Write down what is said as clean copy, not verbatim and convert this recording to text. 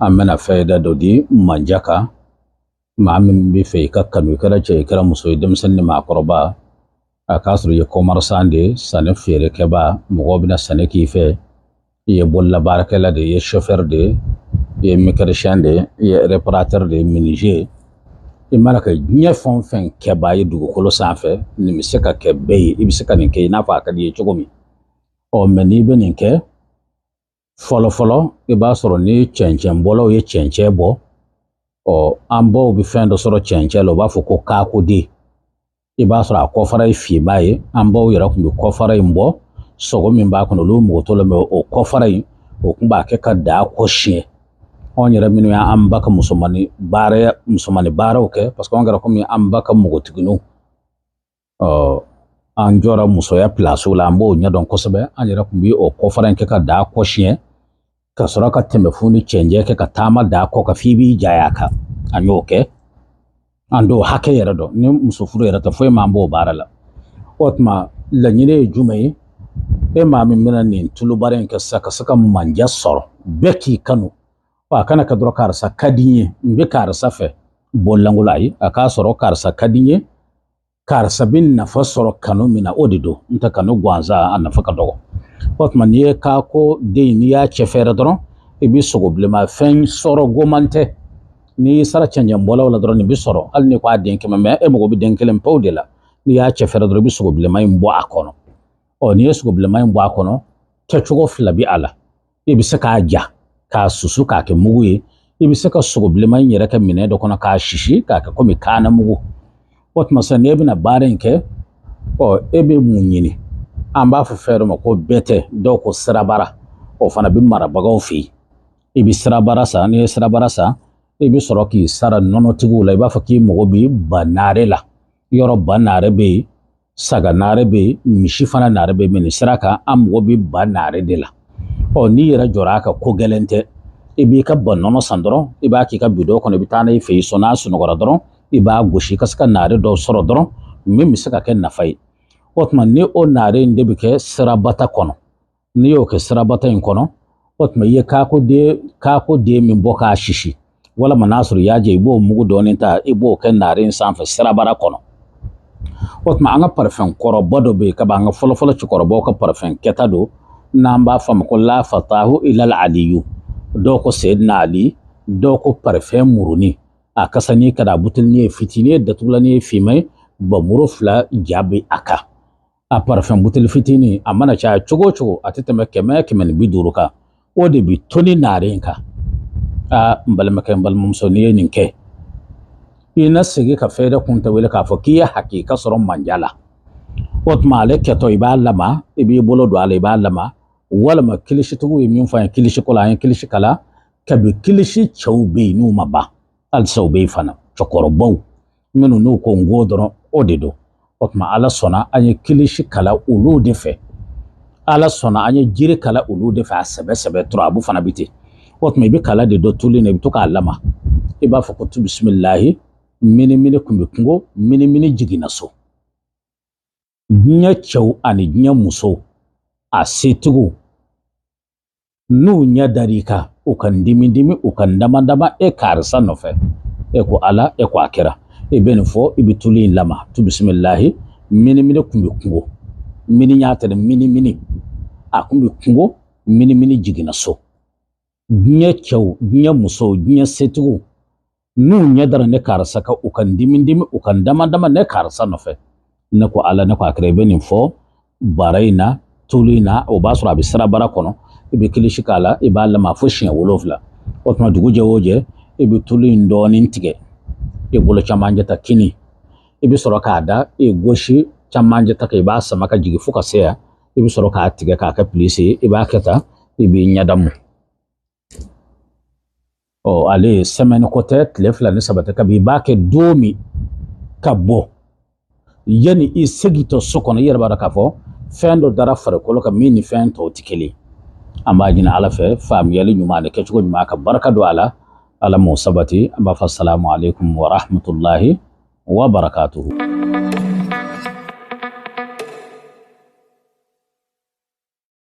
amena faida dodi manjaka maamin bi fe ka kanu kala che kala muso dem sanni ma koroba akasru ye komar sande sane fere keba mugobina sane kife ye bolla barakela de ye chauffeur de ye mécanicien de ye réparateur de menuisier imana ka nya fon fen keba ye dugukolo sanfɛ ni mi se ka kɛ bɛɛ ye i bi se ka nin kɛ i n'a fɔ a ka di ye cogo min mɛ n'i bɛ nin kɛ fɔlɔ i b'a sɔrɔ ni cɛncɛnbɔlaw ye cɛncɛn bɔ an baw bi fɛn dɔ sɔrɔ cɛncɛn la u b'a fɔ ko kaakoden i b'a sɔrɔ a kɔfara ye finma ye an baw yɛrɛ tun bɛ kɔfara in bɔ sogo min b'a kɔnɔ olu mɔgɔ to la mɛ o kɔfara in o tun b'a kɛ ka daa kɔsiɲɛ anw yɛrɛ minnu y'an ba ka musomani baaraw kɛ parce que anw kɛra komi an ba ka npogotigininw an jɔra musoya pilasiw la an b'o ɲɛdɔn kosɛbɛ an yɛrɛ tun bɛ o kɔfara in kɛ ka daa kɔsiɲɛ ka sɔrɔ ka tɛmɛfun ni cɛncɛn kɛ ka taama daa kɔ kan f'i b'i jaya a kan an y'o kɛ an dɔw hakɛ yɛrɛ dɔn ni muso furu yɛrɛ tɛ foyi m'an b'o baara la o tuma laɲini ye jumɛn ye e maa min bɛna nin tulubara in kɛ sisan ka se ka manja sɔrɔ bɛɛ k'i kanu a kana kɛ dɔrɔn karisa ka di n ye n bɛ karisa fɛ bɔlankolon ayi a k'a sɔrɔ karisa ka di n ye karisa bɛ nafa sɔrɔ kanu min na o de don n tɛ kanu gansan a nafa ka dɔgɔ o tuma n'i ye kaako den n'i y'a cɛ fɛrɛ dɔrɔn i bɛ sogo bilenma fɛn sɔrɔ goman tɛ n'i sara cɛncɛnbɔlaw la dɔrɔn nin bɛ sɔrɔ hali ni ko a den kɛmɛ mɛ e mago bɛ den kelen pewu de la n'i y'a cɛ fɛrɛ dɔrɔn i bɛ sogo bilenma in bɔ a kɔnɔ n'i ye sogo bilenma in bɔ a kɔnɔ kɛcogo fila bɛ a la i bɛ se k'a ja k'a susu k'a kɛ mugu ye i bɛ se ka sogo bilenma in yɛrɛ kɛ minɛn dɔ kɔnɔ k'a sisi k'a kɛ komi kaana mugu o tuma sisan n'e bɛna baara in kɛ e bɛ mun ɲini an b'a fɔ fɛn dɔ ma ko bɛtɛ dɔw ko sirabara o fana bɛ marabagaw fɛ yen i bɛ sirabara san n'i ye sirabara san i bɛ sɔrɔ k'i sara nɔnɔtigiw la i b'a fɔ k'i mago bɛ ba naare la yɔrɔ ba naare bɛ yen saga naare bɛ yen misi fana naare bɛ yen mɛ nin sira kan an mago bɛ ba naare de la n'i yɛrɛ jɔra a kan ko gɛlɛn tɛ i b'i ka ba nɔnɔ san dɔrɔn i b'a k'i ka bidon kɔnɔ i bɛ taa n'a ye fɛ yen sɔn n'a sunɔgɔra dɔrɔn i b'a gosi i ka se ka naare dɔw sɔrɔ dɔrɔn min bɛ se ka kɛ nafa ye o tuma ni o naare in de bɛ kɛ sirabata kɔnɔ n'i y'o kɛ sirabata in kɔnɔ o tuma i ye kaakoden min bɔ k'a sisi walima n'a sɔrɔ i y'a jɛ i b'o mugu dɔɔnin ta i b'o kɛ naare in sanfɛ sirabara kɔnɔ o tuma an ka parifɛn kɔrɔba dɔ bɛ yen kabi an ka fɔlɔfɔlɔ cɛkɔrɔbaw ka parifɛn kɛta don n'an b'a fɔ a ma ko la fatahu ilal aliyu dɔw ko seyidina ali dɔw ko parifɛn muruni a kasani ka da butelini ye fitinin ye datugulani ye finma ye bamuru fila ja bɛ a kan a parifɛn buteli fitinin a mana caya cogo o cogo a tɛ tɛmɛ 150 kan o de bɛ toni naare in kan n balimakɛ n balimamuso n'i ye nin kɛ i na segin ka fɛn dɔ kun tɛ wele k'a fɔ k'i ye hakika sɔrɔ manja la o tuma ale kɛtɔ i b'a lama i b'i bolo don a la i b'a lama walima kilisitigiw ye min fɔ an ye kilisi ko la an ye kilisi kala kabi kilisi cɛw bɛ yen n'u ma ban halisa u bɛ yen fana cɛkɔrɔbaw minnu n'u ko ngo dɔrɔn o de don o tuma ala sɔnna an ye kilisi kala olu de fɛ ala sɔnna an ye jiri kala olu de fɛ a sɛbɛ turabu fana bɛ ten o tuma i bɛ kala de dɔ tuli na i bɛ to k'a lama i b'a fɔ ko tu bisimilahi minimini kun bɛ kungo minimini jiginna so diɲɛ cɛw ani diɲɛ musow a setigiw n'u ɲɛ dar'i kan u ka dimi u ka dama e karisa nɔfɛ e ko ala e ko a kɛra e bɛ nin fɔ i bɛ tulu in lama tu bisimilahi minimini kun bɛ kungo mini y'a tɛ minimini a kun bɛ kungo minimini jiginna so diɲɛ cɛw diɲɛ musow diɲɛ setigiw n'u ɲɛ dara ne karisa kan u ka dimi u ka dama ne karisa nɔfɛ ne ko ala ne ko a kɛra i bɛ nin fɔ bara in na tulu in na o b'a sɔrɔ a bɛ sirabara kɔnɔ i bɛ kilisi k'a la i b'a lama fo siɲɛ 7 o tuma dugu jɛ o jɛ i bɛ tulu in dɔɔnin tigɛ i bolo camancɛ ta kini i bɛ sɔrɔ k'a da i gosi camancɛ ta kan i b'a sama ka jigin fo ka se yan i bɛ sɔrɔ k'a tigɛ k'a kɛ pilisi ye i b'a kɛ tan i b'i ɲɛdamu ale semaine ko tɛ tile 2 ni 3 tɛ kabi i b'a kɛ don min ka bɔ yani i segitɔ so kɔnɔ i yɛrɛ b'a dɔn k'a fɔ fɛn dɔ dara farikolo kan min ni fɛn tɔw tɛ kelen an b'a ɲini ala fɛ faamuyali ɲuman ani kɛcogo ɲuman ka barika don a la ala m'o sabati an b'a fɔ salamu alaikum wa rahmatulahi wa barakatuhu